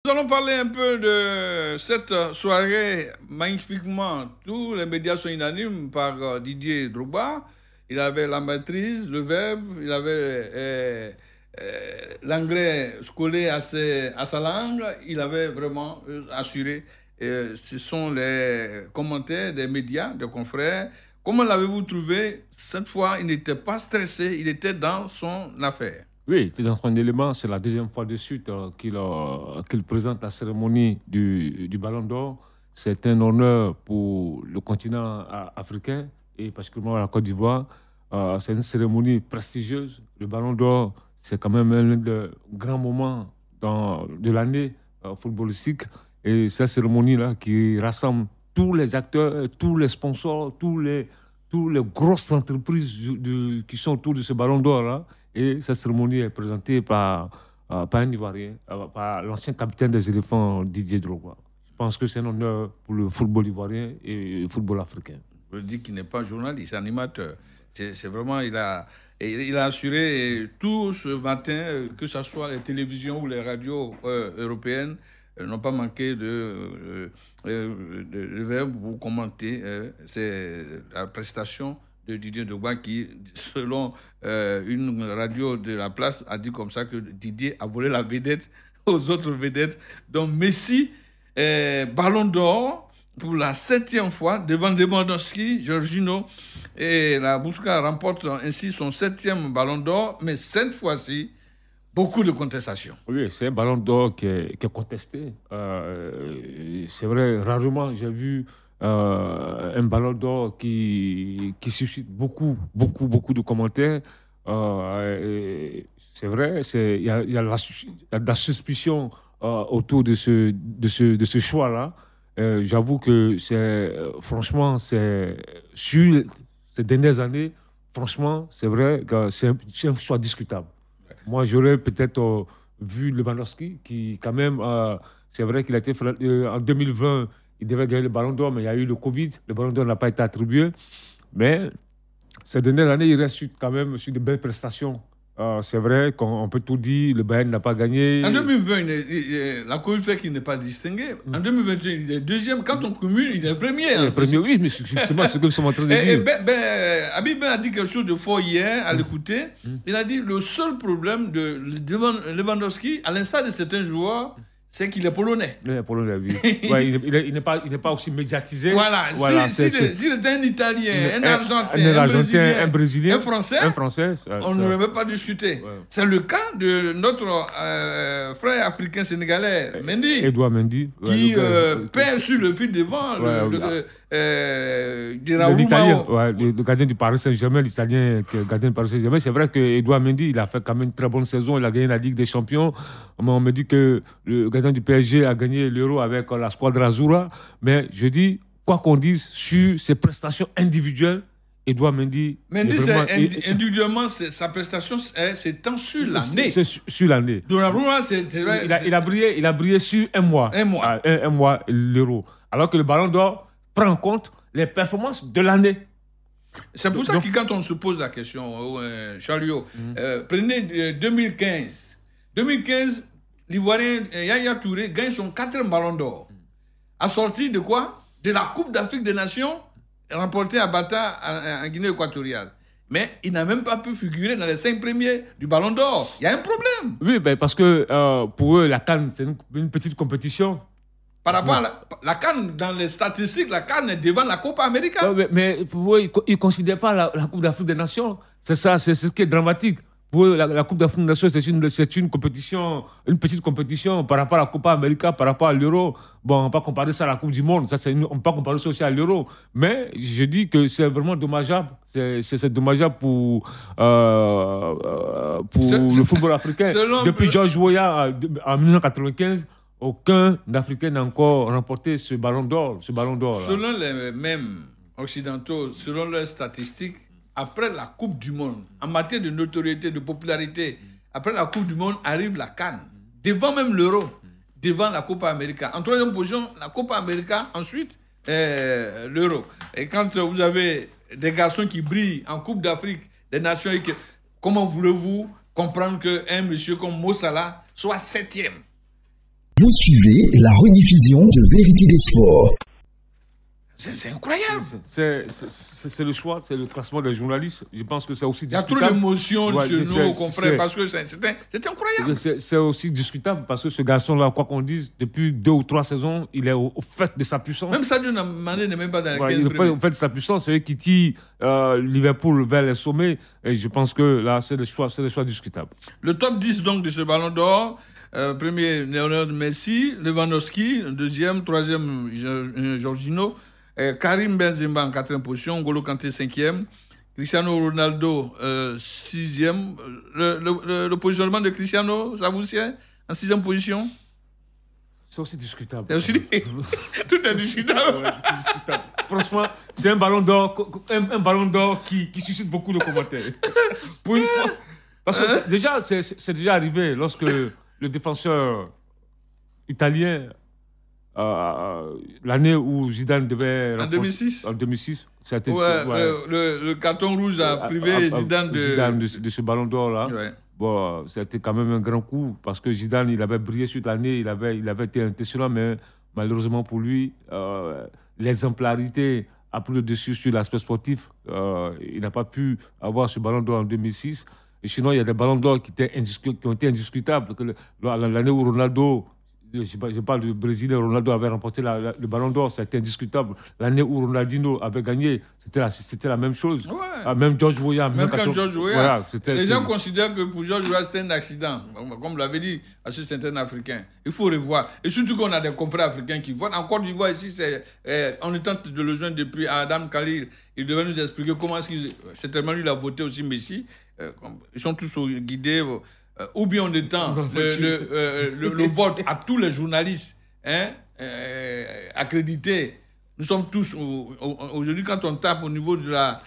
Nous allons parler un peu de cette soirée magnifiquement. Tous les médias sont unanimes par Didier Drogba. Il avait la maîtrise, le verbe, il avait l'anglais collé à sa langue. Il avait vraiment assuré. Ce sont les commentaires des médias, des confrères. Comment l'avez-vous trouvé? Cette fois, il n'était pas stressé, il était dans son affaire. Oui, c'est dans son élément. C'est la deuxième fois de suite qu'il présente la cérémonie du Ballon d'Or. C'est un honneur pour le continent africain et particulièrement la Côte d'Ivoire. C'est une cérémonie prestigieuse. Le Ballon d'Or, c'est quand même un des grands moments de l'année footballistique. Et cette cérémonie-là qui rassemble tous les acteurs, tous les sponsors, toutes les grosses entreprises qui sont autour de ce Ballon d'Or-là. Et cette cérémonie est présentée par un Ivoirien, par l'ancien capitaine des éléphants, Didier Drogba. Je pense que c'est un honneur pour le football ivoirien et le football africain. Je dis qu'il n'est pas journaliste, animateur. C'est vraiment, il a assuré tout ce matin, que ce soit les télévisions ou les radios européennes, n'ont pas manqué de verbe pour commenter la prestation de Didier Drogba qui, selon une radio de la place, a dit comme ça que Didier a volé la vedette aux autres vedettes. Donc Messi, Ballon d'Or pour la 7e fois devant Lewandowski, Jorginho, et la Bousca remporte ainsi son 7e Ballon d'Or, mais cette fois-ci, beaucoup de contestations. Oui, c'est un Ballon d'Or qui est contesté. C'est vrai, rarement j'ai vu un Ballon d'Or qui suscite beaucoup de commentaires. C'est vrai, il y a de la suspicion autour de ce choix-là. J'avoue que franchement, sur ces dernières années, franchement, c'est vrai que c'est un choix discutable. Moi, j'aurais peut-être vu Lewandowski, qui quand même, c'est vrai qu'il a été en 2020, il devait gagner le Ballon d'Or, mais il y a eu le Covid, le Ballon d'Or n'a pas été attribué. Mais ces dernières années, il reste quand même sur de belles prestations. C'est vrai qu'on peut tout dire, le Bayern n'a pas gagné. En 2020, la Covid fait qu'il n'est pas distingué. En 2021, il est deuxième. Quand on cumule, il est premier. Il est premier, oui, mais c'est ce que nous sommes en train de dire. Habib a dit quelque chose de fort hier, à l'écouter. Il a dit le seul problème de Lewandowski, à l'instar de certains joueurs, c'est qu'il est polonais. Il est polonais, oui. Ouais, il n'est pas aussi médiatisé. Voilà. S'il était un Italien, un Argentin, un Brésilien, un Français, on n'aurait même pas discuté. Ouais. C'est le cas de notre frère africain sénégalais, Mendy. Edouard Mendy. Qui perd sur le fil devant l'Italien, le gardien du Paris Saint-Germain, l'Italien gardien du Paris Saint-Germain. C'est vrai que Edouard Mendy, il a fait quand même une très bonne saison. Il a gagné la Ligue des Champions. On me dit que le gardien du PSG a gagné l'Euro avec la Squadra Azzurra. Mais je dis, quoi qu'on dise, sur ses prestations individuelles, Edouard Mendy... individuellement, sa prestation, c'est tant sur l'année. C'est sur l'année. Il a brillé sur un mois. Un mois, l'Euro. Alors que le Ballon d'Or prend en compte les performances de l'année. C'est pour ça que quand on se pose la question, Chariot, prenez 2015. 2015, l'Ivoirien Yaya Touré gagne son 4e Ballon d'Or. Assorti de quoi? De la Coupe d'Afrique des Nations remportée à Bata en Guinée équatoriale. Mais il n'a même pas pu figurer dans les 5 premiers du Ballon d'Or. Il y a un problème. Oui, parce que pour eux, la CAN, c'est une petite compétition. Par rapport à la CAN, dans les statistiques, la CAN est devant la Copa América. Mais pour eux, ils ne considèrent pas la Coupe d'Afrique des Nations. C'est ça, c'est ce qui est dramatique. Pour eux, la Coupe d'Afrique des Nations, c'est une compétition, une petite compétition par rapport à la Copa América, par rapport à l'Euro. Bon, on ne peut pas comparer ça à la Coupe du Monde, on ne peut pas comparer ça aussi à l'Euro. Mais je dis que c'est vraiment dommageable. C'est dommageable pour le football africain. Depuis George Weah en 1995, aucun Africain n'a encore remporté ce Ballon d'Or. Selon les mêmes occidentaux, selon leurs statistiques, après la Coupe du Monde, en matière de notoriété, de popularité, après la Coupe du Monde arrive la CAN, devant même l'Euro, devant la Copa América. En 3e position, la Copa América, ensuite l'Euro. Et quand vous avez des garçons qui brillent en Coupe d'Afrique des Nations, comment voulez-vous comprendre qu'un monsieur comme Mo Salah soit 7e? Vous suivez la rediffusion de Vérité des Sports. C'est incroyable. C'est le choix, c'est le classement des journalistes. Je pense que c'est aussi discutable. Il y a trop d'émotions chez nos confrères parce que c'est incroyable. C'est aussi discutable parce que ce garçon-là, quoi qu'on dise, depuis 2 ou 3 saisons, il est au fait de sa puissance. Même Sadio Mané n'est même pas dans les 15 premiers. Au fait de sa puissance, c'est lui qui tire Liverpool vers les sommets. Et je pense que là, c'est des choix discutables. Le top 10 donc de ce ballon d'or. Premier, Lionel Messi, Lewandowski, deuxième, troisième, Jorginho. Karim Benzema en 4e position, N'Golo Kanté 5e, Cristiano Ronaldo 6e. Le positionnement de Cristiano, ça vous sied en 6e position? C'est aussi discutable. Tout est discutable. Ouais, c'est discutable. Franchement, c'est un ballon d'or qui suscite beaucoup de commentaires. Pour une fois. Parce que déjà, c'est déjà arrivé lorsque le défenseur italien, l'année où Zidane devait... En 2006. En 2006. C'était, le carton rouge a privé Zidane de ce ballon d'or-là. Ouais. Bon, c'était quand même un grand coup parce que Zidane, il avait brillé sur l'année, il avait été impressionnant, mais malheureusement pour lui, l'exemplarité a pris le dessus sur l'aspect sportif. Il n'a pas pu avoir ce ballon d'or en 2006. Et sinon, il y a des ballons d'or qui ont été indiscutables. L'année où Ronaldo... Je parle du Brésilien, Ronaldo avait remporté le ballon d'or, c'était indiscutable. L'année où Ronaldinho avait gagné, c'était la même chose. Ouais. Même George Weah. Même quand George Weah. Voilà, les gens considèrent que pour George Weah, c'était un accident. Comme l'avait dit à ce certain Africain. Il faut revoir. Et surtout qu'on a des confrères africains qui voient. En Côte d'Ivoire, ici, on est tente de le joindre depuis Adam Khalil. Il devait nous expliquer comment est-ce qu'il... Certainement, lui, il a voté aussi Messi. Ils sont tous guidés... ou bien on étend le vote à tous les journalistes accrédités. Nous sommes tous, aujourd'hui, quand on tape au niveau de la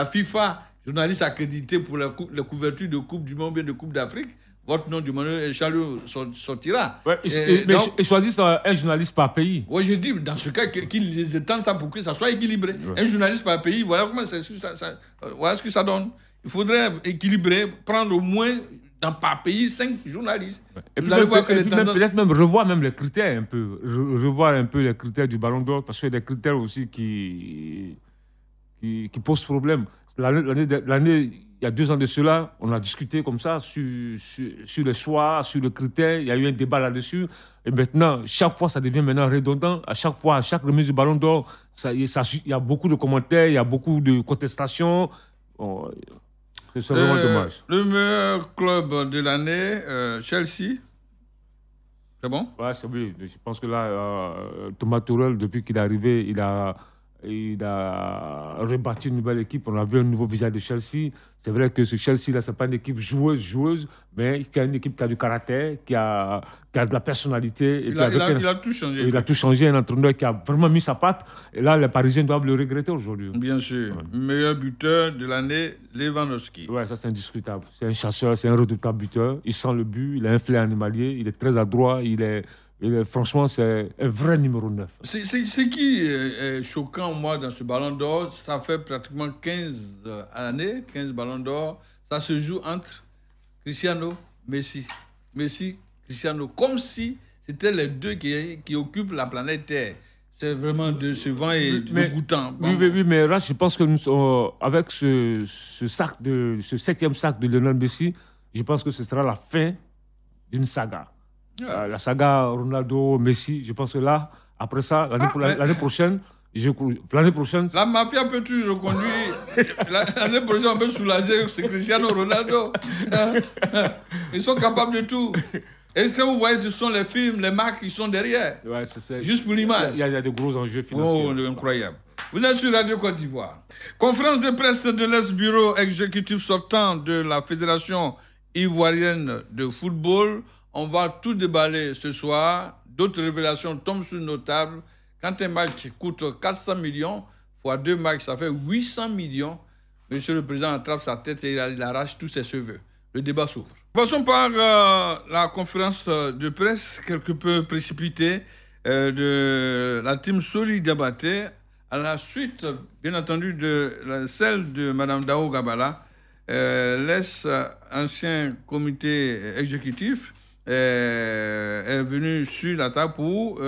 FIFA, journalistes accrédités pour la couverture de Coupe du Monde, bien de Coupe d'Afrique, votre nom du Manuel Charlot sortira. Ouais, mais ils choisissent un journaliste par pays. Oui, je dis, dans ce cas, qu'ils les étendent ça pour que ça soit équilibré. Ouais. Un journaliste par pays, voilà ce que ça donne. Il faudrait équilibrer, prendre au moins... par pays, 5 journalistes. Et puis peut-être même revoir même les critères un peu. Revoir un peu les critères du Ballon d'Or, parce qu'il y a des critères aussi qui posent problème. L'année, il y a 2 ans de cela, on a discuté comme ça sur les choix, sur le critère. Il y a eu un débat là-dessus. Et maintenant, chaque fois, ça devient maintenant redondant. À chaque fois, à chaque remise du Ballon d'Or, il y a beaucoup de commentaires, il y a beaucoup de contestations. C'est vraiment dommage. Le meilleur club de l'année, Chelsea. C'est bon? Ouais, oui. Je pense que là, Thomas Tuchel, depuis qu'il est arrivé, il a rebâti une nouvelle équipe. On a vu un nouveau visage de Chelsea. C'est vrai que ce Chelsea-là, ce n'est pas une équipe joueuse, mais qui a une équipe qui a du caractère, qui a de la personnalité. Il a tout changé. Il a tout changé, un entraîneur qui a vraiment mis sa patte. Et là, les Parisiens doivent le regretter aujourd'hui. Bien sûr. Ouais. Meilleur buteur de l'année, Lewandowski. Oui, ça c'est indiscutable. C'est un chasseur, c'est un redoutable buteur. Il sent le but, il a un flair animalier, il est très adroit, franchement, c'est un vrai numéro 9. Ce qui est choquant, moi, dans ce ballon d'or, ça fait pratiquement 15 années, 15 ballons d'or. Ça se joue entre Cristiano, Messi, Cristiano, comme si c'était les deux qui occupent la planète Terre. C'est vraiment décevant et dégoûtant. Bon. Oui, mais là, je pense que nous sommes, avec ce 7e sac de Lionel Messi, je pense que ce sera la fin d'une saga. La saga Ronaldo-Messi, je pense que là, après ça, l'année prochaine... La mafia peut toujours conduire. L'année prochaine, on peut soulager, c'est Cristiano Ronaldo. Ils sont capables de tout. Et ce que vous voyez, ce sont les films, les marques qui sont derrière. Ouais, juste pour l'image. Il y a de gros enjeux financiers. Oh, incroyable. Vous êtes sur Radio Côte d'Ivoire. Conférence de presse de l'ex-bureau exécutif sortant de la Fédération ivoirienne de football. On va tout déballer ce soir. D'autres révélations tombent sur nos tables. Quand un match coûte 400 millions, fois 2 matchs, ça fait 800 millions. Monsieur le Président attrape sa tête et il arrache tous ses cheveux. Le débat s'ouvre. Passons par la conférence de presse quelque peu précipitée de la team Sori Diabaté à la suite, bien entendu, de celle de Mme Dao Gabala, l'ancien comité exécutif, est venu sur la table pour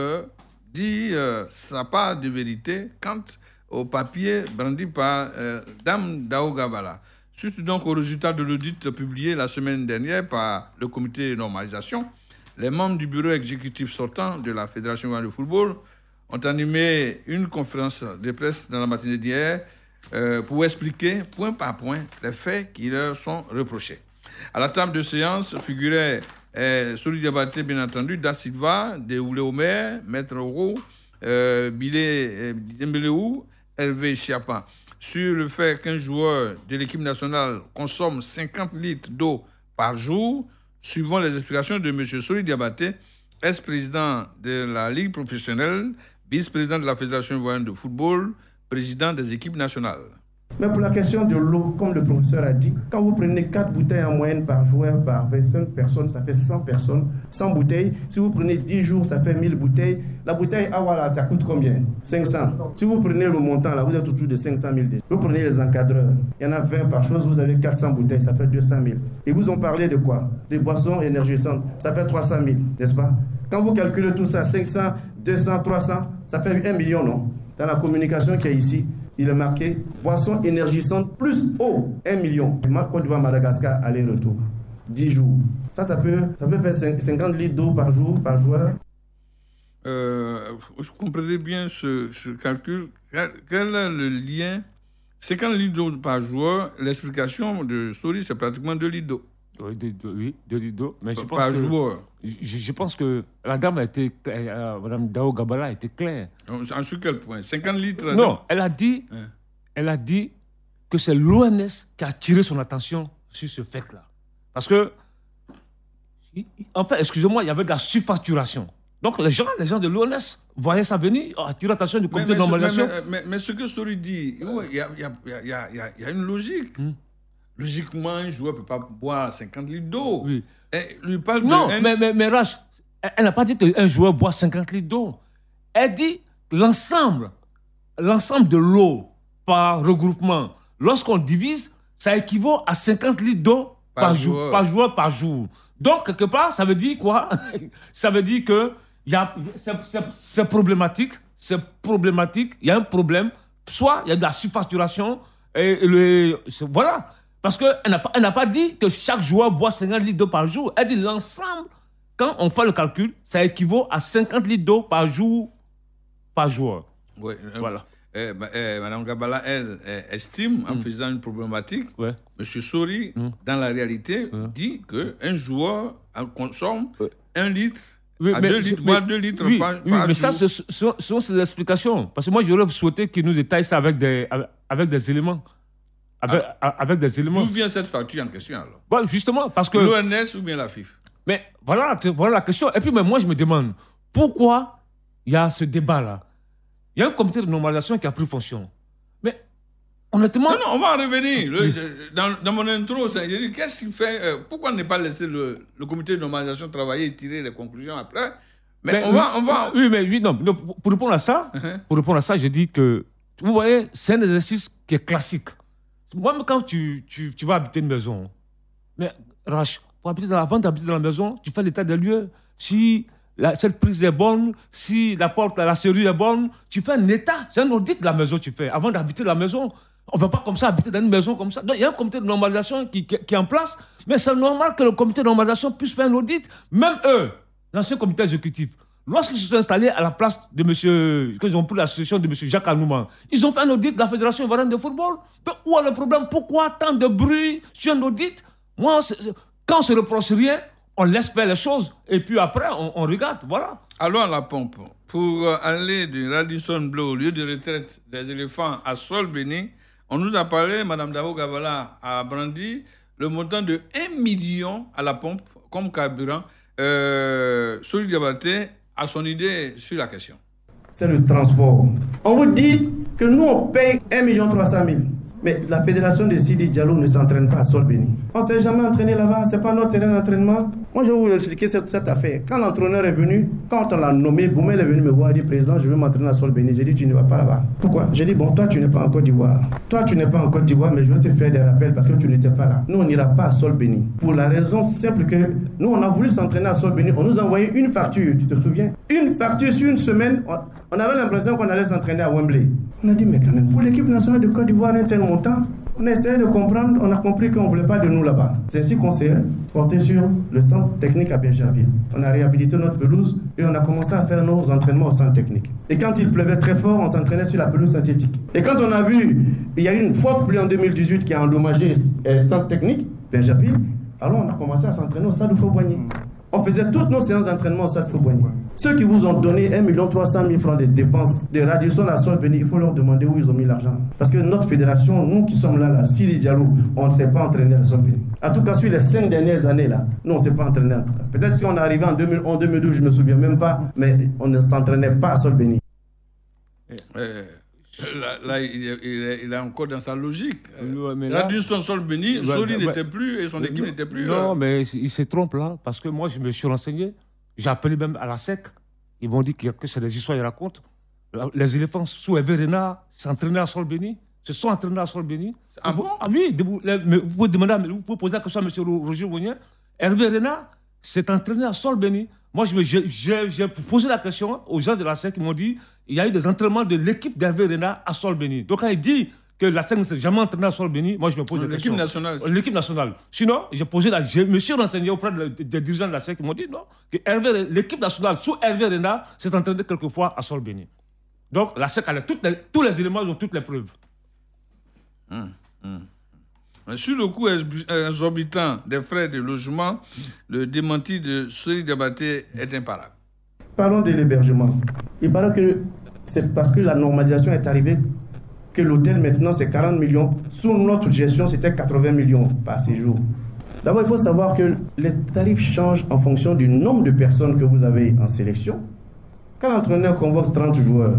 dire sa part de vérité quant au papier brandi par Dame Dao Gabala. Suite donc au résultat de l'audit publié la semaine dernière par le comité de normalisation, les membres du bureau exécutif sortant de la Fédération de football ont animé une conférence de presse dans la matinée d'hier pour expliquer point par point les faits qui leur sont reprochés. À la table de séance figuraient Sori Diabaté, bien entendu, Da Silva, Deoulé Omer, Maître Oro, Bilé Dembeleou, Hervé Chiapa, sur le fait qu'un joueur de l'équipe nationale consomme 50 litres d'eau par jour, suivant les explications de M. Sori Diabaté, ex-président de la Ligue professionnelle, vice-président de la Fédération ivoirienne de football, président des équipes nationales. Mais pour la question de l'eau, comme le professeur a dit, quand vous prenez 4 bouteilles en moyenne par joueur, par 25 personnes, ça fait 100 personnes, 100 bouteilles. Si vous prenez 10 jours, ça fait 1000 bouteilles. La bouteille, voilà, ça coûte combien? 500. Si vous prenez le montant, là, vous êtes autour de 500 000. Vous prenez les encadreurs, il y en a 20 par chose, vous avez 400 bouteilles, ça fait 200 000. Et vous ont parlé de quoi? Des boissons énergisantes, ça fait 300 000, n'est-ce pas? Quand vous calculez tout ça, 500, 200, 300, ça fait 1 million, non? Dans la communication qui est ici, il est marqué boissons énergisantes plus eau, 1 million. Côte d'Ivoire, Madagascar, aller-retour. 10 jours. Ça peut faire 50 litres d'eau par jour, par joueur. Je comprenais bien ce calcul. Quel est le lien? 50 litres d'eau par joueur, l'explication de Sori, c'est pratiquement 2 litres d'eau. Oui, 2 litres d'eau. Mais je pense par joueur. Je pense que la dame a été, Mme Dao Gabala a été claire. En sur quel point? 50 litres? Non, elle a dit que c'est l'ONS qui a attiré son attention sur ce fait-là. Parce que, en fait, excusez-moi, il y avait de la surfacturation. Donc les gens de l'ONS voyaient ça venir, attirer l'attention du comité de normalisation. Mais ce que Sori dit, il y a une logique. Logiquement, un joueur ne peut pas boire 50 litres d'eau. Oui. Lui parle non, mais Rach, elle n'a pas dit qu'un joueur boit 50 litres d'eau. Elle dit l'ensemble de l'eau par regroupement, lorsqu'on divise, ça équivaut à 50 litres d'eau par jour. Donc, quelque part, ça veut dire quoi? Ça veut dire que c'est problématique. Il y a un problème. Soit il y a de la surfacturation, voilà. Parce qu'elle n'a pas dit que chaque joueur boit 50 litres d'eau par jour. Elle dit l'ensemble, quand on fait le calcul, ça équivaut à 50 litres d'eau par jour, par joueur. Oui, voilà. Mme Gabala, elle estime, en faisant une problématique, M. Sori, dans la réalité, dit qu'un joueur consomme 1 litre à 2 litres, voire 2 litres par jour. Mais ça, ce sont ses explications. Parce que moi, j'aurais souhaité qu'il nous détaille ça avec des éléments. Avec des éléments. D'où vient cette facture en question alors? Bon, justement, parce que... L'ONS ou bien la FIF? Mais voilà la question. Et puis, moi, je me demande, pourquoi il y a ce débat-là? Il y a un comité de normalisation qui a pris fonction. Mais, honnêtement... Non, on va en revenir. Dans mon intro, j'ai dit, qu'est-ce qu'il fait? Pourquoi ne pas laisser le comité de normalisation travailler et tirer les conclusions après? Mais on va... Oui, mais non, pour répondre à ça, je dis que, vous voyez, c'est un exercice qui est classique. Moi, quand tu vas habiter une maison, mais Rach, avant d'habiter dans la maison, tu fais l'état des lieux. Si cette prise est bonne, si la serrure est bonne, tu fais un état. C'est un audit de la maison que tu fais avant d'habiter la maison. On ne va pas comme ça habiter dans une maison comme ça. Donc, il y a un comité de normalisation qui est en place, mais c'est normal que le comité de normalisation puisse faire un audit. Même eux, l'ancien comité exécutif, lorsqu'ils se sont installés à la place de qu'ils ont pris la succession de M. Jacques Anouma, ils ont fait un audit de la Fédération ivoirienne de football. Donc, où est le problème? Pourquoi tant de bruit sur un audit? Moi, quand on ne se reproche rien, on laisse faire les choses. Et puis après, on regarde. Voilà. Allons à la pompe. Pour aller de Radisson Blu au lieu de retraite des éléphants à Sol Béni, on nous a parlé, Mme Dao Gabala a brandi le montant de 1 million à la pompe comme carburant. Sori Diabaté a son idée sur la question. C'est le transport. On vous dit que nous, on paye 1 300 000. Mais la fédération de Sidi Diallo ne s'entraîne pas à Sol Béni. On ne s'est jamais entraîné là-bas, ce n'est pas notre terrain d'entraînement. Moi, je vais vous expliquer cette affaire. Quand l'entraîneur est venu, quand on l'a nommé, Boumel est venu me voir et dit, président, je veux m'entraîner à Sol Béni. J'ai dit, tu ne vas pas là-bas. Pourquoi? J'ai dit, bon, toi, tu n'es pas en Côte d'Ivoire. Toi, tu n'es pas en Côte d'Ivoire, mais je vais te faire des rappels parce que tu n'étais pas là. Nous, on n'ira pas à Sol Béni. Pour la raison simple que nous, on a voulu s'entraîner à Sol Béni. On nous a envoyé une facture, tu te souviens? Une facture sur une semaine. On avait l'impression qu'on allait s'entraîner à Wembley. On a dit, mais quand même, pour l'équipe nationale de Côte d'Ivoire, un tel montant, on a essayé de comprendre, on a compris qu'on ne voulait pas de nous là-bas. C'est ainsi qu'on s'est porté sur le centre technique à Bergerville. On a réhabilité notre pelouse et on a commencé à faire nos entraînements au centre technique. Et quand il pleuvait très fort, on s'entraînait sur la pelouse synthétique. Et quand on a vu, il y a eu une forte pluie en 2018 qui a endommagé le centre technique, Bergerville, alors on a commencé à s'entraîner au stade Fauboigny. On faisait toutes nos séances d'entraînement au stade Fauboigny. Ceux qui vous ont donné 1 300 000 francs de dépenses de Radisson à Sol Béni, il faut leur demander où ils ont mis l'argent. Parce que notre fédération, nous qui sommes là, Siri Diallo, on ne s'est pas entraîné à Sol Béni. En tout cas, sur les 5 dernières années, là, nous, on ne s'est pas entraîné en tout cas. Peut-être si on est arrivé en 2011, 2012, je ne me souviens même pas, mais on ne s'entraînait pas à Sol Béni. Là, il est encore dans sa logique. Radisson Sol Béni, Soli n'était plus et son équipe n'était plus. Non, mais il se trompe là, parce que moi, je me suis renseigné. J'ai appelé même à la SEC. Ils m'ont dit que c'est des histoires qu'ils racontent. Les éléphants sous Hervé Renard s'entraînaient à Sol Béni, se sont entraînés à Sol Béni. Ah bon? Ah oui, vous pouvez demander, vous pouvez poser la question à M. Roger Wognien. Hervé Renard s'est entraîné à Sol Béni. Moi, j'ai posé la question aux gens de la SEC. Ils m'ont dit il y a eu des entraînements de l'équipe d'Hervé Renard à Sol Béni. Donc, quand il dit que la SEC ne s'est jamais entraînée à Sol Béni, moi, je me pose la question. L'équipe nationale. L'équipe nationale. Sinon, je me suis renseigné auprès des dirigeants de la SEC. Ils m'ont dit non, que l'équipe nationale sous Hervé Renard s'est entraînée quelquefois à Sol Béni. Donc, la SEC a tous les éléments, ils ont toutes les preuves. Sur le coût exorbitant des frais de logement, le démenti de Soli Diabaté est imparable. Parlons de l'hébergement. Il paraît que c'est parce que la normalisation est arrivée que l'hôtel maintenant c'est 40 millions. Sous notre gestion, c'était 80 millions par séjour. D'abord, il faut savoir que les tarifs changent en fonction du nombre de personnes que vous avez en sélection. Quand l'entraîneur convoque 30 joueurs,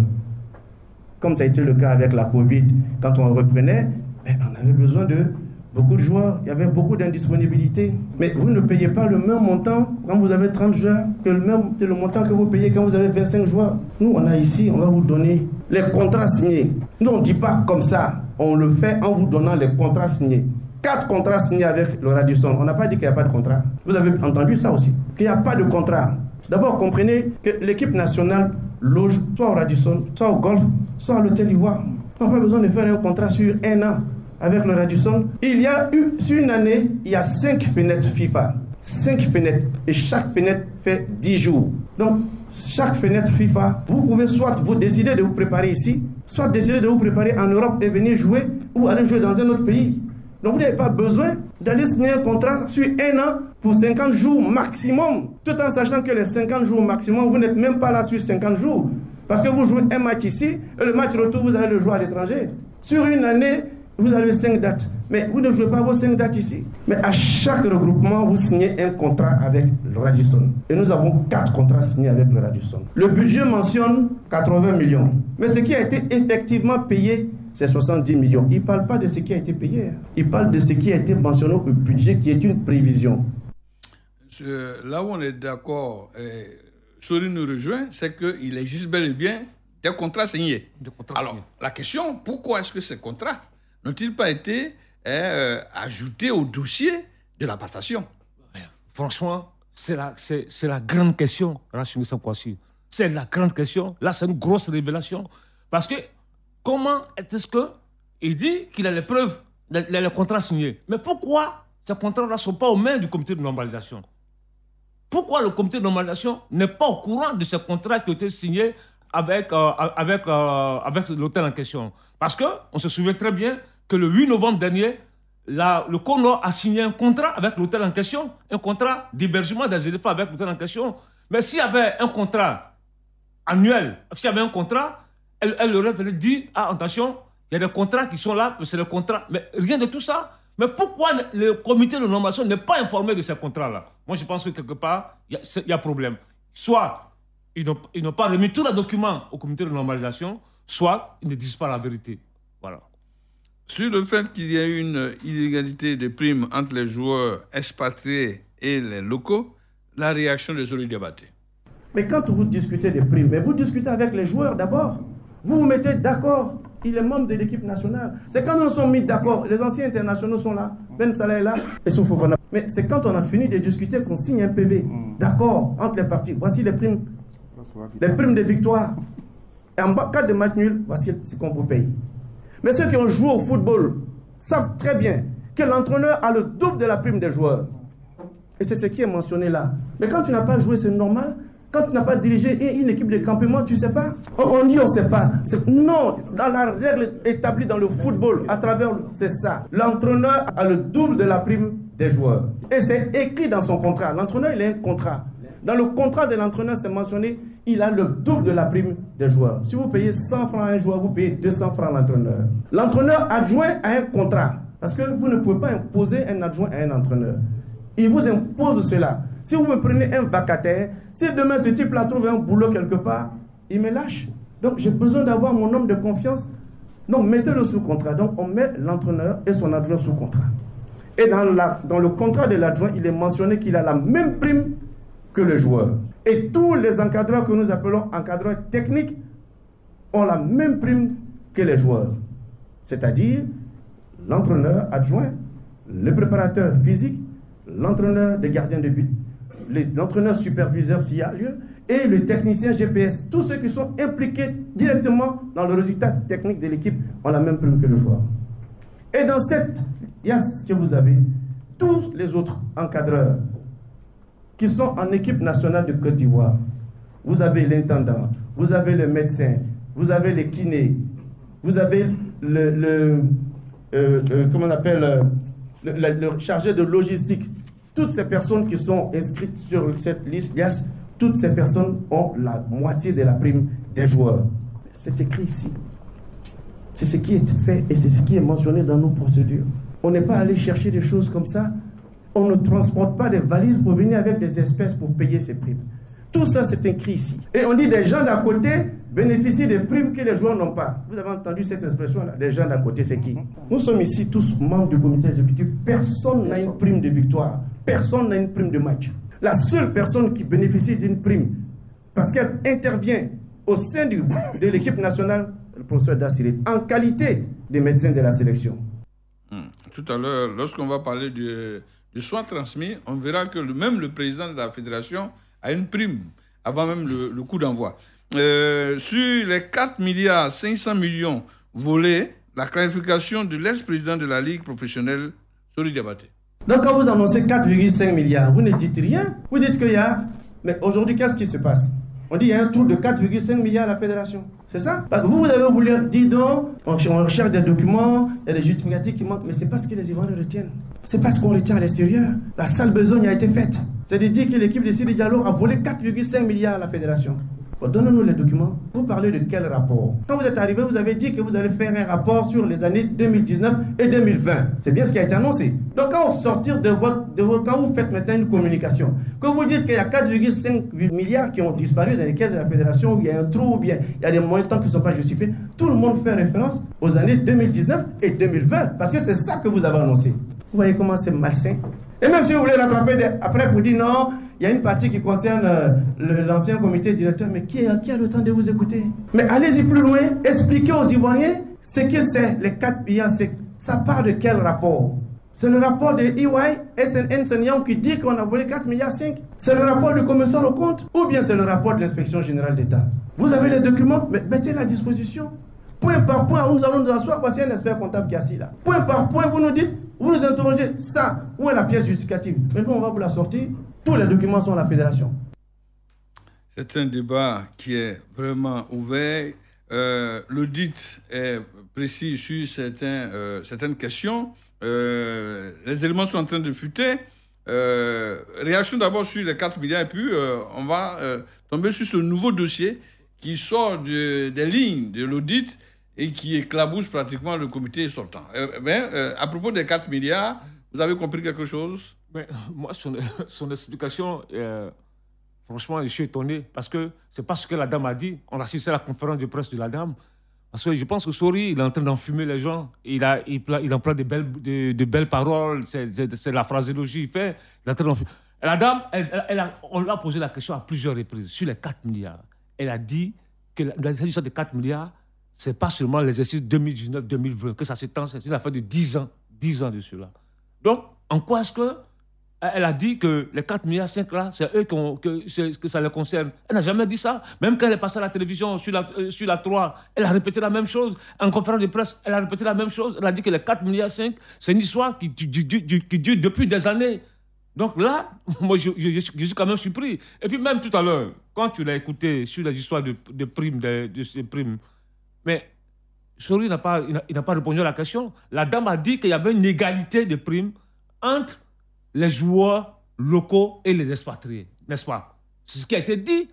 comme ça a été le cas avec la Covid, quand on reprenait, on avait besoin de beaucoup de joueurs, il y avait beaucoup d'indisponibilité. Mais vous ne payez pas le même montant quand vous avez 30 joueurs que le montant que vous payez quand vous avez 25 joueurs. Nous, on a ici, on va vous donner les contrats signés. Nous, on ne dit pas comme ça. On le fait en vous donnant les contrats signés. 4 contrats signés avec le Radisson. On n'a pas dit qu'il n'y a pas de contrat. Vous avez entendu ça aussi, qu'il n'y a pas de contrat. D'abord, comprenez que l'équipe nationale loge soit au Radisson, soit au Golf, soit à l'Hôtel Ivoire. On n'a pas besoin de faire un contrat sur 1 an. Avec le Radisson, il y a eu, sur une année, il y a 5 fenêtres FIFA. 5 fenêtres. Et chaque fenêtre fait 10 jours. Donc, chaque fenêtre FIFA, vous pouvez soit vous décider de vous préparer ici, soit décider de vous préparer en Europe et venir jouer, ou aller jouer dans un autre pays. Donc, vous n'avez pas besoin d'aller signer un contrat sur 1 an pour 50 jours maximum. Tout en sachant que les 50 jours maximum, vous n'êtes même pas là sur 50 jours. Parce que vous jouez un match ici, et le match retour, vous allez le jouer à l'étranger. Sur une année, vous avez 5 dates, mais vous ne jouez pas vos 5 dates ici. Mais à chaque regroupement, vous signez un contrat avec le Radisson. Et nous avons 4 contrats signés avec le Radisson. Le budget mentionne 80 millions. Mais ce qui a été effectivement payé, c'est 70 millions. Il ne parle pas de ce qui a été payé. Il parle de ce qui a été mentionné au budget, qui est une prévision. Là où on est d'accord, Soli nous rejoint, c'est qu'il existe bel et bien des contrats signés. Alors, la question, pourquoi est-ce que ces contrats n'ont-ils pas été ajoutés au dossier de la passation? Franchement, c'est la grande question, Rachid Kwasi. C'est la grande question. Là, c'est une grosse révélation. Parce que, comment est-ce qu'il dit qu'il a les preuves, les contrats signés? Mais pourquoi ces contrats-là ne sont pas aux mains du comité de normalisation? Pourquoi le comité de normalisation n'est pas au courant de ces contrats qui ont été signés avec l'hôtel en question? Parce qu'on se souvient très bien que le 8 novembre dernier, le CONOR a signé un contrat avec l'hôtel en question, un contrat d'hébergement des éléphants avec l'hôtel en question. Mais s'il y avait un contrat annuel, s'il y avait un contrat, elle aurait peut-être dit, ah, attention, il y a des contrats qui sont là, mais c'est le contrat. Mais rien de tout ça. Mais pourquoi le comité de normalisation n'est pas informé de ces contrats-là? Moi, je pense que quelque part, il y a problème. Soit ils n'ont pas remis tous les documents au comité de normalisation, soit ils ne disent pas la vérité. Voilà. Sur le fait qu'il y a une inégalité de primes entre les joueurs expatriés et les locaux, la réaction de Sori Diabaté. Mais quand vous discutez des primes, mais vous discutez avec les joueurs d'abord. Vous vous mettez d'accord. Il est membre de l'équipe nationale. C'est quand nous sommes mis d'accord, les anciens internationaux sont là, Ben Salah est là, et Soufofana. Mais c'est quand on a fini de discuter qu'on signe un PV. D'accord, entre les parties. Voici les primes de victoire. Et en cas de match nul, voici ce qu'on vous paye. Mais ceux qui ont joué au football savent très bien que l'entraîneur a le double de la prime des joueurs. Et c'est ce qui est mentionné là. Mais quand tu n'as pas joué, c'est normal. Quand tu n'as pas dirigé une équipe de campement, tu ne sais pas. On dit on ne sait pas. Non, dans la règle établie dans le football, à travers, c'est ça. L'entraîneur a le double de la prime des joueurs. Et c'est écrit dans son contrat. L'entraîneur, il a un contrat. Dans le contrat de l'entraîneur, c'est mentionné, il a le double de la prime des joueurs. Si vous payez 100 francs à un joueur, vous payez 200 francs à l'entraîneur. L'entraîneur adjoint a un contrat. Parce que vous ne pouvez pas imposer un adjoint à un entraîneur. Il vous impose cela. Si vous me prenez un vacataire, si demain ce type-là trouve un boulot quelque part, il me lâche. Donc j'ai besoin d'avoir mon homme de confiance. Donc mettez-le sous contrat. Donc on met l'entraîneur et son adjoint sous contrat. Et dans le contrat de l'adjoint, il est mentionné qu'il a la même prime que le joueur. Et tous les encadreurs que nous appelons encadreurs techniques ont la même prime que les joueurs. C'est-à-dire l'entraîneur adjoint, le préparateur physique, l'entraîneur des gardiens de but, l'entraîneur superviseur s'il y a lieu, et le technicien GPS. Tous ceux qui sont impliqués directement dans le résultat technique de l'équipe ont la même prime que le joueur. Et dans cette IAS que vous avez, tous les autres encadreurs qui sont en équipe nationale de Côte d'Ivoire, vous avez l'intendant, vous avez le médecin, vous avez les kinés, vous avez comment on appelle, le chargé de logistique. Toutes ces personnes qui sont inscrites sur cette liste IAS, toutes ces personnes ont la moitié de la prime des joueurs. C'est écrit ici. C'est ce qui est fait et c'est ce qui est mentionné dans nos procédures. On n'est pas allé chercher des choses comme ça. On ne transporte pas des valises pour venir avec des espèces pour payer ces primes. Tout ça, c'est écrit ici. Et on dit des gens d'à côté bénéficient des primes que les joueurs n'ont pas. Vous avez entendu cette expression-là? Des gens d'à côté, c'est qui? Nous sommes ici tous membres du comité exécutif. Personne n'a une prime de victoire. Personne n'a une prime de match. La seule personne qui bénéficie d'une prime, parce qu'elle intervient au sein de l'équipe nationale, le professeur Dassiré, en qualité de médecin de la sélection. Tout à l'heure, lorsqu'on va parler du soin transmis, on verra que même le président de la fédération a une prime avant même le coup d'envoi. Sur les 4 milliards 500 millions volés, la clarification de l'ex-président de la Ligue professionnelle, Sori Diabaté. Donc quand vous annoncez 4,5 milliards, vous ne dites rien. Vous dites qu'il y a... Mais aujourd'hui, qu'est-ce qui se passe? On dit qu'il y a un trou de 4,5 milliards à la fédération. C'est ça? Parce que vous avez voulu dire donc, on recherche des documents, il y a des justificatifs qui manquent, mais ce n'est pas ce que les Ivoiriens retiennent. C'est pas ce qu'on retient à l'extérieur. La sale besogne a été faite. C'est de dire que l'équipe de Sidi Diallo a volé 4,5 milliards à la fédération. Bon, donnez-nous les documents. Vous parlez de quel rapport? Quand vous êtes arrivé, vous avez dit que vous allez faire un rapport sur les années 2019 et 2020. C'est bien ce qui a été annoncé. Donc quand vous sortez quand vous faites maintenant une communication, quand vous dites qu'il y a 4,5 milliards qui ont disparu dans les caisses de la fédération, où il y a un trou, ou bien il y a des montants qui ne sont pas justifiés, tout le monde fait référence aux années 2019 et 2020, parce que c'est ça que vous avez annoncé. Vous voyez comment c'est malsain? Et même si vous voulez rattraper après, vous dites non, il y a une partie qui concerne l'ancien comité directeur, mais qui a le temps de vous écouter? Mais allez-y plus loin, expliquez aux Ivoiriens ce que c'est les 4 milliards. Ça part de quel rapport? C'est le rapport de EY, SNN Senyang qui dit qu'on a volé 4 milliards 5. C'est le rapport du commissaire aux comptes ou bien c'est le rapport de l'inspection générale d'État? Vous avez les documents, mais mettez-les à disposition. Point par point, nous allons nous asseoir, voici un expert comptable qui est assis là. Point par point, vous nous dites, vous nous interrogez, ça, où est la pièce justificative? Maintenant, on va vous la sortir. Tous les documents sont à la fédération. C'est un débat qui est vraiment ouvert. L'audit est précis sur certaines questions. Les éléments sont en train de fuiter. Réaction d'abord sur les 4 milliards et puis on va tomber sur ce nouveau dossier qui sort des lignes de l'audit et qui éclabousse pratiquement le comité sortant. À propos des 4 milliards, vous avez compris quelque chose? Moi, son explication, franchement, je suis étonné parce que c'est pas ce que la dame a dit. On a assisté à la conférence de presse de la dame. Parce que je pense que Sori, il est en train d'enfumer les gens. Il emploie de belles paroles, c'est la phraséologie qu'il fait. Il est en train d'enfumer. La dame, on lui a posé la question à plusieurs reprises sur les 4 milliards. Elle a dit que l'histoire des 4 milliards, ce n'est pas seulement l'exercice 2019-2020, que ça s'étend, c'est une affaire de 10 ans de cela. Donc, en quoi est-ce que elle a dit que les 4 milliards 5 là, c'est eux que ça les concerne. Elle n'a jamais dit ça. Même quand elle est passée à la télévision sur la 3, elle a répété la même chose. En conférence de presse, elle a répété la même chose. Elle a dit que les 4 milliards 5, c'est une histoire qui dure depuis des années. Donc là, moi, je suis quand même surpris. Et puis même tout à l'heure, quand tu l'as écouté sur les histoires de primes, de ces primes, mais Sori il n'a pas répondu à la question. La dame a dit qu'il y avait une égalité de primes entre les joueurs locaux et les expatriés, n'est-ce pas? C'est ce qui a été dit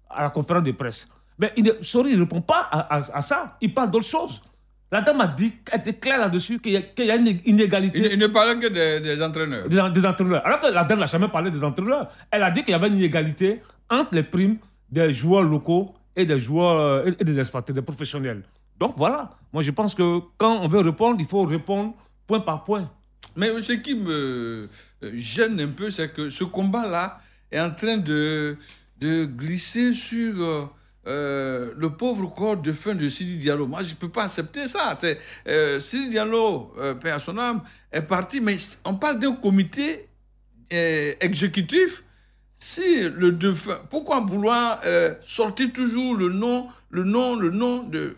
à la conférence de presse. Mais Sori ne répond pas à ça, il parle d'autre chose. La dame a dit, elle était claire là-dessus, qu'il y a une inégalité. Il ne parlait que des entraîneurs. Des entraîneurs. Alors que la dame n'a jamais parlé des entraîneurs. Elle a dit qu'il y avait une inégalité entre les primes des joueurs locaux et des joueurs et des expatriés, des professionnels. Donc voilà, moi je pense que quand on veut répondre, il faut répondre point par point. Mais ce qui me gêne un peu, c'est que ce combat-là est en train de glisser sur le pauvre corps de fin de Sidi Diallo. Moi, je ne peux pas accepter ça. Sidi Diallo, paix à son âme, est parti, mais on parle d'un comité exécutif. Si le défunt, pourquoi vouloir sortir toujours le nom de...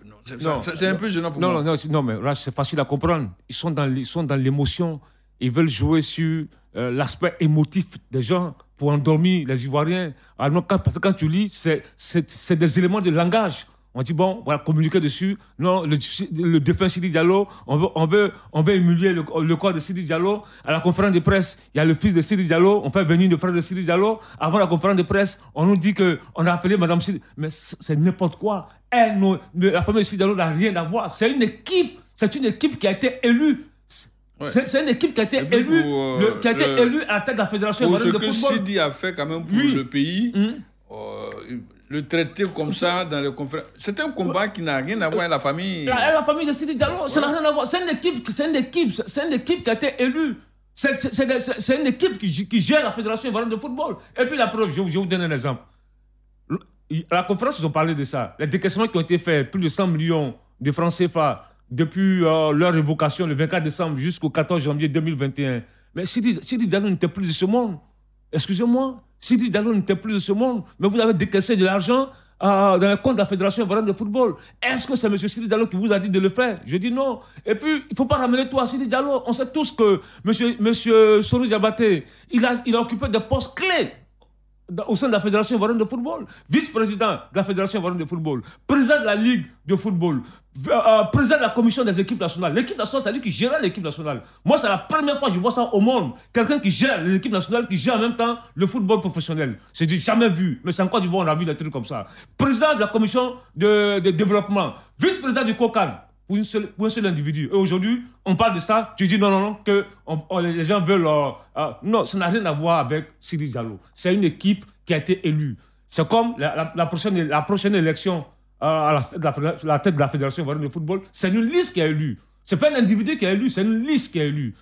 C'est un peu gênant pour moi. Non, mais là, c'est facile à comprendre. Ils sont dans l'émotion. Ils veulent jouer sur l'aspect émotif des gens pour endormir les Ivoiriens. Alors, parce que quand tu lis, c'est des éléments de langage. On dit, bon, voilà, communiquer dessus. Non, le défunt Sidi Diallo, on veut humilier le corps de Sidi Diallo. À la conférence de presse, il y a le fils de Sidi Diallo. On fait venir le frère de Sidi Diallo. Avant la conférence de presse, on nous dit qu'on a appelé Madame Sidi. Mais c'est n'importe quoi. La famille de Sidi Diallo n'a rien à voir. C'est une équipe qui a été élue. Ouais. C'est une équipe qui a été élue élue à la tête de la Fédération ivoirienne de football. Ce que Sidi a fait quand même pour le pays, le traiter comme ça dans les conférences, c'est un combat qui n'a rien à voir avec la famille. La famille de Sidi Diallo, ça n'a rien à voir. C'est une équipe qui a été élue. C'est une équipe qui gère la Fédération ivoirienne de football. Et puis la preuve, je vais vous donner un exemple. À la conférence, ils ont parlé de ça. Les décaissements qui ont été faits, plus de 100 millions de francs CFA depuis leur évocation le 24 décembre jusqu'au 14 janvier 2021. Mais Sidi Diallo n'était plus de ce monde. Excusez-moi, Sidi Diallo n'était plus de ce monde. Mais vous avez décaissé de l'argent dans le compte de la Fédération ivoirienne de football. Est-ce que c'est M. Sidi Diallo qui vous a dit de le faire? Je dis non. Et puis, il ne faut pas ramener tout à Sidi Diallo. On sait tous que M. Sori Diabaté, il a occupé des postes clés au sein de la Fédération ivoirienne de football, vice-président de la Fédération ivoirienne de football, président de la Ligue de football, président de la commission des équipes nationales. L'équipe nationale, c'est lui qui gère l'équipe nationale. Moi, c'est la première fois que je vois ça au monde. Quelqu'un qui gère les équipes nationales, qui gère en même temps le football professionnel. Je n'ai jamais vu, mais c'est encore du bon, on a vu des trucs comme ça. Président de la commission de développement, vice-président du COCAN, pour un seul individu. Et aujourd'hui, on parle de ça, tu dis non, que les gens veulent... non, ça n'a rien à voir avec Sidi Diallo. C'est une équipe qui a été élue. C'est comme la prochaine élection à la tête de la Fédération ivoirienne de football, c'est une liste qui a élu. Ce n'est pas un individu qui a élu, c'est une liste qui a élu.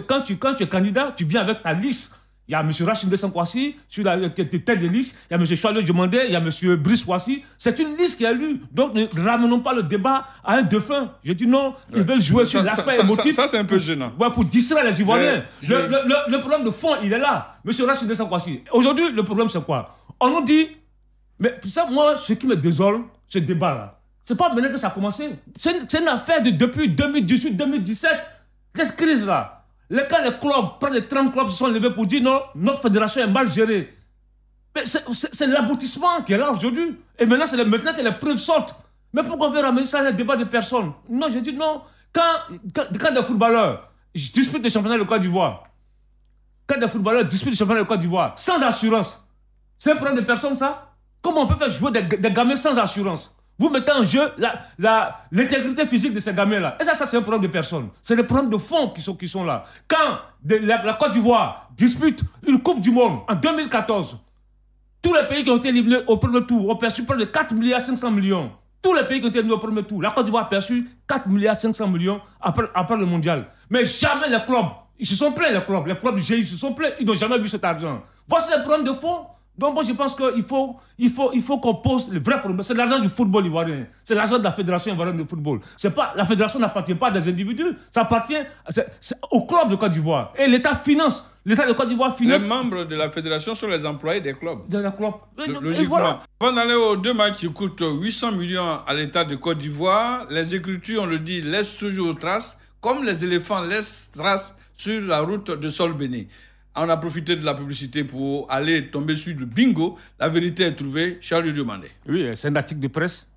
Quand tu es candidat, tu viens avec ta liste. Il y a M. Rachid Sankwasi, sur la tête de liste. Il y a M. Choualé Diomandé, il y a M. Brice Ouassi. C'est une liste qui a élu. Donc, ne ramenons pas le débat à un défunt. Je dis non, ils veulent jouer sur l'aspect émotif. Ça, c'est un peu gênant. Pour distraire les Ivoiriens. Le problème de fond, il est là. M. Rachid Sankwasi. Aujourd'hui, le problème, c'est quoi? On nous dit... Mais ça, moi, ce qui me désole, ce débat-là, c'est pas maintenant que ça a commencé. C'est une affaire depuis 2018-2017. Cette crise-là. Quand les clubs, près de 30 clubs se sont levés pour dire non, notre fédération est mal gérée. Mais c'est l'aboutissement qui est là aujourd'hui. Et maintenant, c'est maintenant que les preuves sortent. Mais pourquoi on veut ramener ça à un débat de personnes? Non, je dis non. Quand des footballeurs disputent le championnat de Côte d'Ivoire, sans assurance, c'est un problème de personnes, ça? Comment on peut faire jouer des gamins sans assurance? Vous mettez en jeu l'intégrité physique de ces gamins-là. Et ça c'est un problème de personnes. C'est des problèmes de fond qui sont là. Quand la Côte d'Ivoire dispute une Coupe du Monde en 2014, tous les pays qui ont été éliminés au premier tour ont perçu près de 4 milliards 500 millions. Tous les pays qui ont été éliminés au premier tour, la Côte d'Ivoire a perçu 4 milliards 500 millions après le mondial. Mais jamais les clubs, ils se sont plaints, les clubs du GIE se sont plaints, ils n'ont jamais vu cet argent. Voici les problèmes de fond. Donc moi je pense qu'il faut qu'on pose le vrai problème. C'est l'argent du football ivoirien. C'est l'argent de la Fédération ivoirienne de football. La fédération n'appartient pas à des individus. Ça appartient au club de Côte d'Ivoire. Et l'État finance. L'État de Côte d'Ivoire finance. Les membres de la fédération sont les employés des clubs. Et voilà. Avant d'aller aux 2 matchs qui coûtent 800 millions à l'État de Côte d'Ivoire, les écritures, on le dit, laissent toujours traces, comme les éléphants laissent traces sur la route de Sol-Béni. On a profité de la publicité pour aller tomber sur le bingo. La vérité est trouvée. Charles Diomandé. Oui, c'est un article de presse.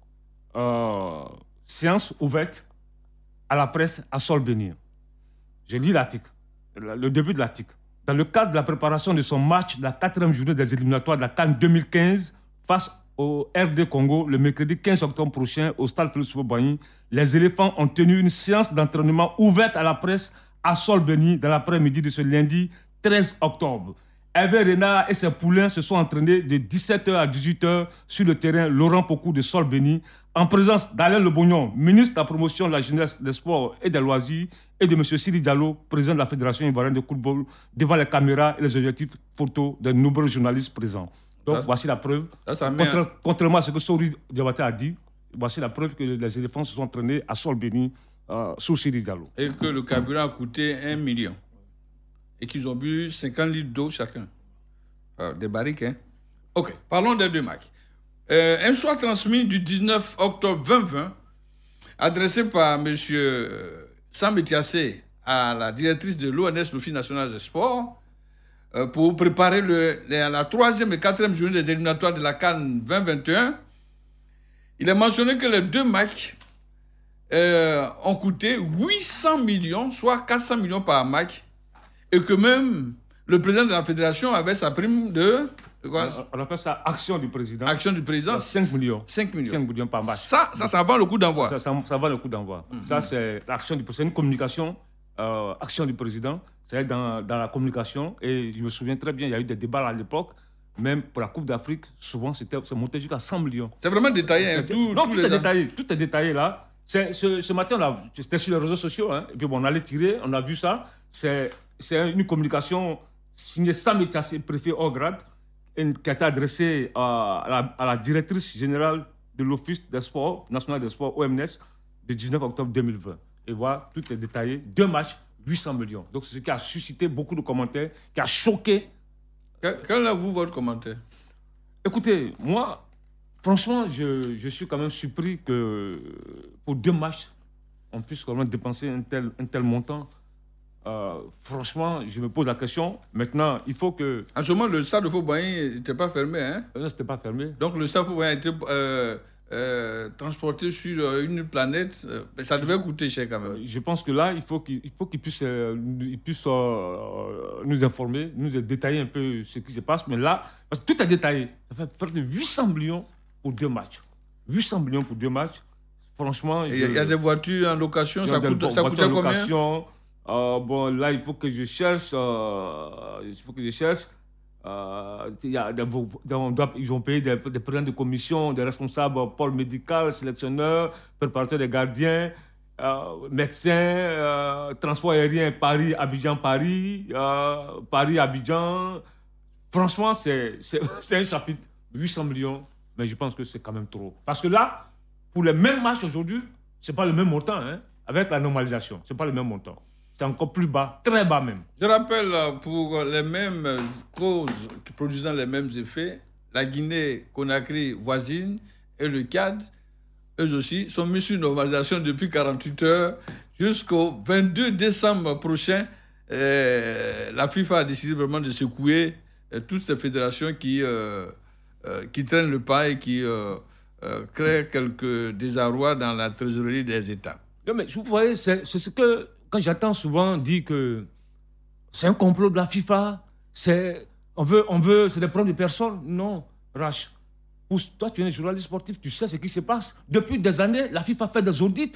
Séance ouverte à la presse à Sol-Béni. Je lis l'article, le début de l'article. Dans le cadre de la préparation de son match de la 4e journée des éliminatoires de la CAN 2015 face au RD Congo, le mercredi 15 octobre prochain, au stade Félix Houphouët-Boigny, les éléphants ont tenu une séance d'entraînement ouverte à la presse à Sol-Béni dans l'après-midi de ce lundi 13 octobre. Hervé Renard et ses poulains se sont entraînés de 17h à 18h sur le terrain Laurent Pocou de Sol-Béni, en présence d'Alain Lebognon, ministre de la promotion de la jeunesse, des sports et des loisirs, et de M. Siri Diallo, président de la Fédération ivoirienne de football, devant les caméras et les objectifs photos de nombreux journalistes présents. Donc voici la preuve. Contrairement à ce que Sori Diabaté a dit, voici la preuve que les éléphants se sont entraînés à Sol-Béni sous Siri Diallo. Et que le carburant a coûté 1 million. Et qu'ils ont bu 50 litres d'eau chacun. Des barriques, hein. Ok, parlons des 2 matchs. Un soir transmis du 19 octobre 2020, adressé par M. Sam Etiassé à la directrice de l'ONS, l'Office national des sports, pour préparer la 3e et 4e journée des éliminatoires de la CAN 2021, il est mentionné que les 2 matchs ont coûté 800 millions, soit 400 millions par match, et que même le président de la fédération avait sa prime de... On appelle ça action du président. Action du président. 5 millions. 5 millions. 5 millions par match. Ça va le coup d'envoi. Ça va le coup d'envoi. Ça, c'est l'action du président. C'est une communication, action du président. C'est dans la communication. Et je me souviens très bien, il y a eu des débats à l'époque. Même pour la Coupe d'Afrique, souvent, c'est monté jusqu'à 100 millions. C'est vraiment détaillé. Tout est détaillé. Tout est détaillé là. Ce matin, c'était sur les réseaux sociaux. Hein, et puis bon, on allait tirer, on a vu ça. C'est une communication signée Sam Etiassé, préfet hors grade, qui a été adressée à la directrice générale de l'Office des sports, national des sports, OMS, le 19 octobre 2020. Et voilà, tout est détaillé. 2 matchs, 800 millions. Donc c'est ce qui a suscité beaucoup de commentaires, qui a choqué. Quel est votre commentaire? Écoutez, moi, franchement, je suis quand même surpris que pour 2 matchs, on puisse quand même dépenser un tel montant. Franchement, je me pose la question. Maintenant, il faut que... En ce moment, le stade de Houphouët-Boigny n'était pas fermé, hein? Non, c'était pas fermé. Donc, le stade de Houphouët-Boigny a été transporté sur une planète. Mais ça devait coûter cher quand même. Je pense que là, il faut qu'il puisse nous informer, nous détailler un peu ce qui se passe. Mais là, parce que tout est détaillé. Ça fait près de 800 millions pour 2 matchs. 800 millions pour 2 matchs. Franchement... Il y a des voitures en location. Ça coûtait combien? Bon, là, il faut que je cherche. Ils ont payé des présidents de commission, des responsables, pôle médical, sélectionneurs, préparateurs des gardiens, médecins, transport aérien Paris-Abidjan-Paris, Paris-Abidjan. Franchement, c'est un chapitre, 800 millions, mais je pense que c'est quand même trop. Parce que là, pour les mêmes matchs aujourd'hui, ce n'est pas le même montant, hein, avec la normalisation, ce n'est pas le même montant. C'est encore plus bas, très bas même. Je rappelle, pour les mêmes causes qui produisant les mêmes effets, la Guinée-Conakry voisine et le Tchad, eux aussi, sont mis sur normalisation depuis 48 heures. Jusqu'au 22 décembre prochain, la FIFA a décidé vraiment de secouer toutes ces fédérations qui traînent le pas et qui créent quelques désarrois dans la trésorerie des États. Non, mais vous voyez, c'est ce que... Quand j'entends souvent dire que c'est un complot de la FIFA, c'est des problèmes de personnes. Non, Rach. Toi, tu es un journaliste sportif, tu sais ce qui se passe. Depuis des années, la FIFA fait des audits.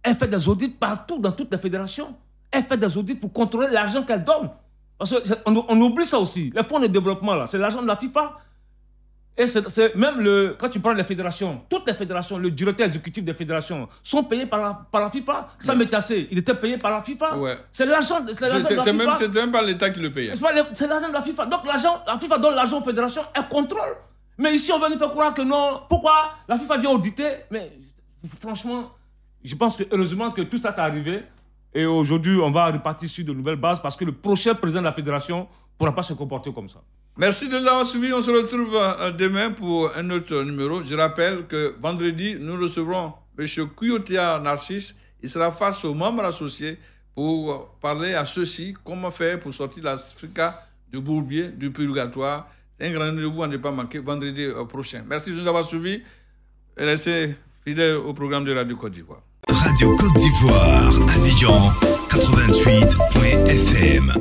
Elle fait des audits partout, dans toutes les fédérations. Elle fait des audits pour contrôler l'argent qu'elle donne. Parce qu'on oublie ça aussi. Les fonds de développement, là, c'est l'argent de la FIFA. Et c'est même quand tu prends les fédérations, toutes les fédérations, le directeur exécutif des fédérations sont payés par la FIFA. Ça m'est assez. Il était payé par la FIFA. Ouais. C'est l'argent de la FIFA. C'est même pas l'État qui le payait. C'est l'argent de la FIFA. Donc la FIFA donne l'argent aux fédérations, elle contrôle. Mais ici, on va nous faire croire que non. Pourquoi la FIFA vient auditer? Mais franchement, je pense que heureusement que tout ça est arrivé. Et aujourd'hui, on va repartir sur de nouvelles bases parce que le prochain président de la fédération ne pourra pas se comporter comme ça. Merci de nous avoir suivis. On se retrouve demain pour un autre numéro. Je rappelle que vendredi, nous recevrons M. Kuyotia Narcisse. Il sera face aux membres associés pour parler à ceux-ci comment faire pour sortir l'Afrique du bourbier, du purgatoire. C'est un grand rendez-vous à ne pas manquer vendredi prochain. Merci de nous avoir suivis et restez fidèles au programme de Radio Côte d'Ivoire. Radio Côte d'Ivoire, Abidjan 88.fm.